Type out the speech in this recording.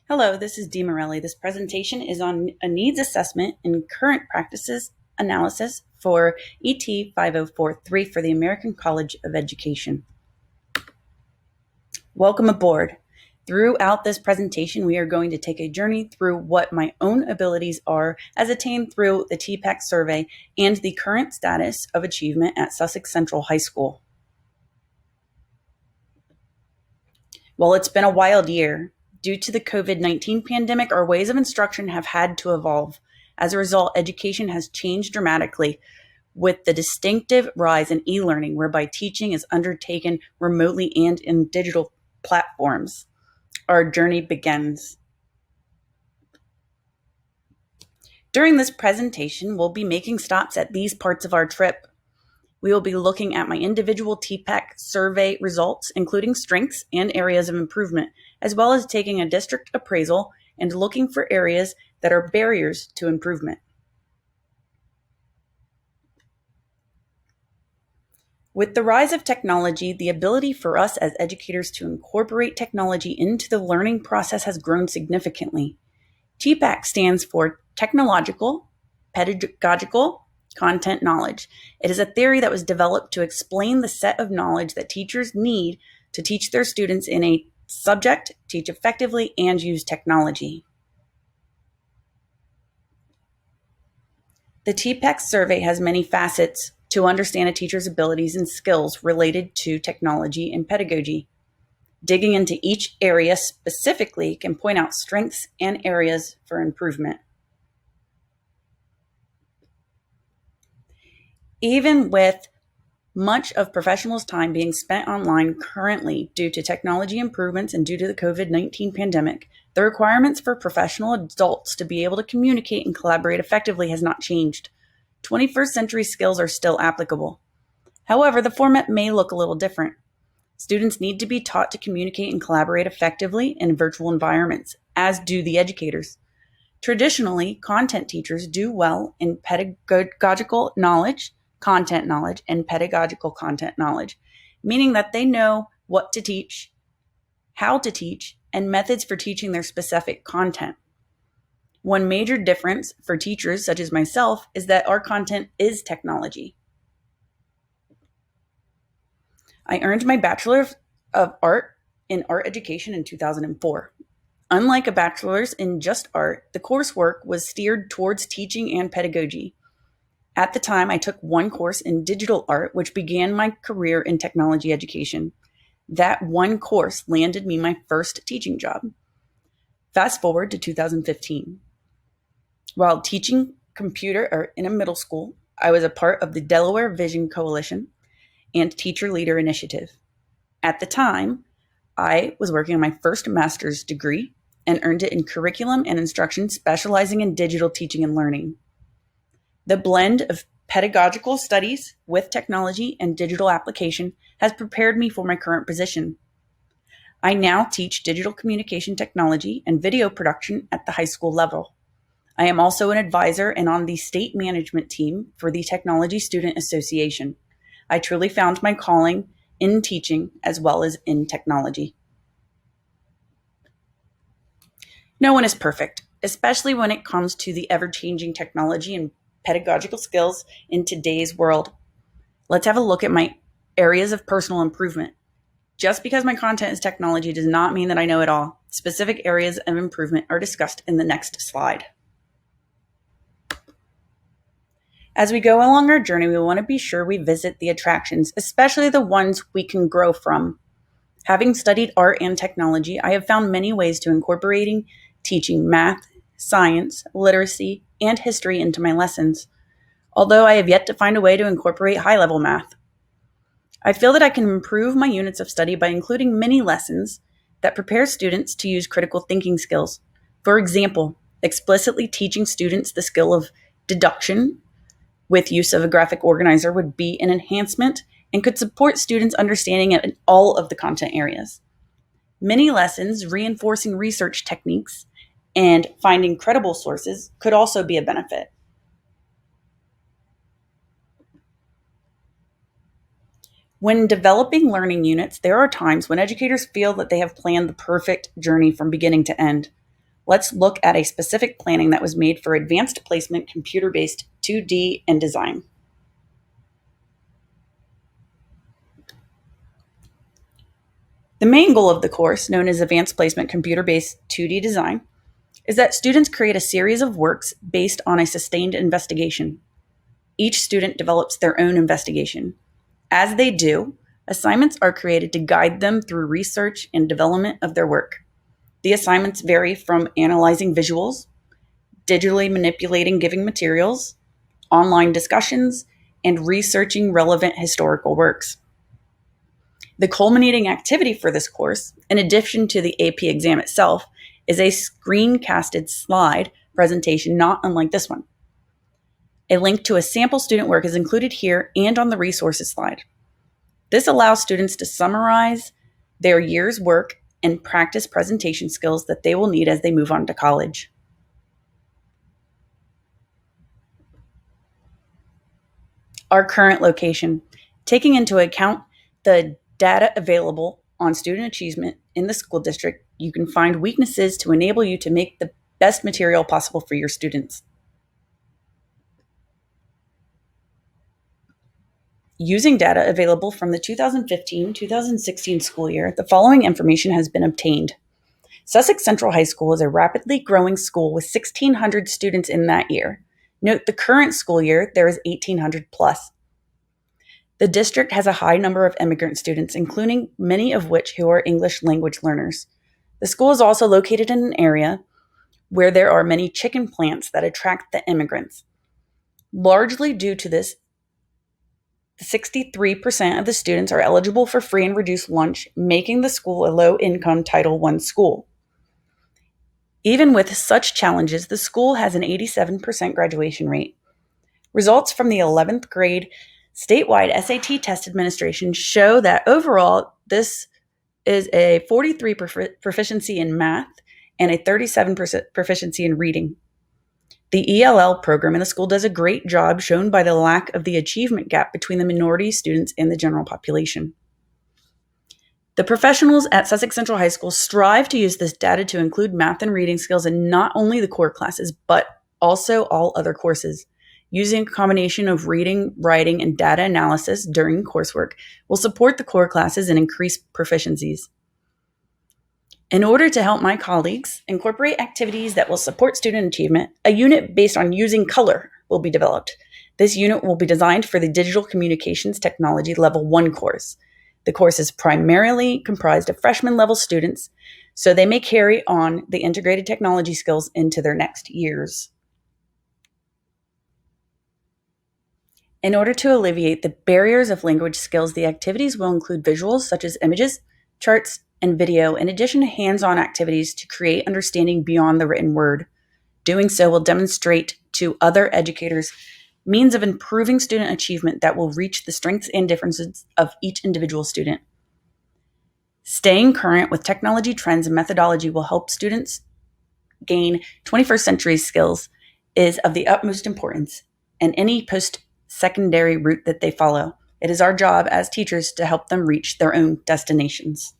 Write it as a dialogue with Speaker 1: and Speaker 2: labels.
Speaker 1: Hello, this is Dee Morelli. This presentation is on a needs assessment and current practices analysis for ET5043 for the American College of Education. Welcome aboard. Throughout this presentation, we are going to take a journey through what my own abilities are as attained through the TPAC survey and the current status of achievement at Sussex Central High School. Well, it's been a wild year. Due to the COVID-19 pandemic, our ways of instruction have had to evolve. As a result, education has changed dramatically with the distinctive rise in e-learning, whereby teaching is undertaken remotely and in digital platforms. Our journey begins. During this presentation, we'll be making stops at these parts of our trip. We will be looking at my individual TPAC survey results, including strengths and areas of improvement, as well as taking a district appraisal and looking for areas that are barriers to improvement. With the rise of technology, the ability for us as educators to incorporate technology into the learning process has grown significantly. TPAC stands for Technological, Pedagogical, Content Knowledge. It is a theory that was developed to explain the set of knowledge that teachers need to teach their students in a subject, teach effectively, and use technology. The TPAC survey has many facets to understand a teacher's abilities and skills related to technology and pedagogy. Digging into each area specifically can point out strengths and areas for improvement. Even with much of professionals' time being spent online currently due to technology improvements and due to the COVID-19 pandemic, the requirements for professional adults to be able to communicate and collaborate effectively has not changed. 21st century skills are still applicable. However, the format may look a little different. Students need to be taught to communicate and collaborate effectively in virtual environments, as do the educators. Traditionally, content teachers do well in pedagogical knowledge, content knowledge, and pedagogical content knowledge, meaning that they know what to teach, how to teach, and methods for teaching their specific content. One major difference for teachers such as myself is that our content is technology. I earned my Bachelor of Art in Art Education in 2004. Unlike a bachelor's in just art, the coursework was steered towards teaching and pedagogy. At the time, I took one course in digital art, which began my career in technology education. That one course landed me my first teaching job. Fast forward to 2015. While teaching computer in a middle school, I was a part of the Delaware Vision Coalition and Teacher Leader Initiative. At the time, I was working on my first master's degree and earned it in curriculum and instruction, specializing in digital teaching and learning. The blend of pedagogical studies with technology and digital application has prepared me for my current position. I now teach digital communication technology and video production at the high school level. I am also an advisor and on the state management team for the Technology Student Association. I truly found my calling in teaching as well as in technology. No one is perfect, especially when it comes to the ever-changing technology and pedagogical skills in today's world. Let's have a look at my areas of personal improvement. Just because my content is technology does not mean that I know it all. Specific areas of improvement are discussed in the next slide. As we go along our journey, we want to be sure we visit the attractions, especially the ones we can grow from. Having studied art and technology, I have found many ways to incorporating teaching math, science, literacy, and history into my lessons, although I have yet to find a way to incorporate high-level math. I feel that I can improve my units of study by including mini lessons that prepare students to use critical thinking skills. For example, explicitly teaching students the skill of deduction with use of a graphic organizer would be an enhancement and could support students' understanding in all of the content areas. Mini lessons reinforcing research techniques and finding credible sources could also be a benefit. When developing learning units, there are times when educators feel that they have planned the perfect journey from beginning to end. let's look at a specific planning that was made for advanced placement computer-based 2D and design. The main goal of the course, known as Advanced Placement Computer-Based 2D Design, is that students create a series of works based on a sustained investigation. Each student develops their own investigation. As they do, assignments are created to guide them through research and development of their work. The assignments vary from analyzing visuals, digitally manipulating giving materials, online discussions, and researching relevant historical works. The culminating activity for this course, in addition to the AP exam itself, is a screencasted slide presentation not unlike this one. A link to a sample student work is included here and on the resources slide. This allows students to summarize their year's work and practice presentation skills that they will need as they move on to college. Our current location, taking into account the data available on student achievement in the school district, you can find weaknesses to enable you to make the best material possible for your students. Using data available from the 2015-2016 school year, the following information has been obtained. Sussex Central High School is a rapidly growing school with 1,600 students in that year. Note the current school year, there is 1,800 plus. The district has a high number of immigrant students, including many of which who are English language learners. The school is also located in an area where there are many chicken plants that attract the immigrants. Largely due to this, 63% of the students are eligible for free and reduced lunch, making the school a low-income Title I school. Even with such challenges, the school has an 87% graduation rate. Results from the 11th grade statewide SAT test administration show that overall, this is a 43 proficiency in math and a 37% proficiency in reading. The ELL program in the school does a great job, shown by the lack of the achievement gap between the minority students and the general population. The professionals at Sussex Central High School strive to use this data to include math and reading skills in not only the core classes, but also all other courses. Using a combination of reading, writing, and data analysis during coursework will support the core classes and increase proficiencies. In order to help my colleagues incorporate activities that will support student achievement, a unit based on using color will be developed. This unit will be designed for the Digital Communications Technology Level 1 course. The course is primarily comprised of freshman level students, so they may carry on the integrated technology skills into their next years. In order to alleviate the barriers of language skills, the activities will include visuals such as images, charts, and video, in addition to hands-on activities to create understanding beyond the written word. Doing so will demonstrate to other educators means of improving student achievement that will reach the strengths and differences of each individual student. Staying current with technology trends and methodology will help students gain 21st century skills is of the utmost importance in any post-secondary route that they follow. It is our job as teachers to help them reach their own destinations.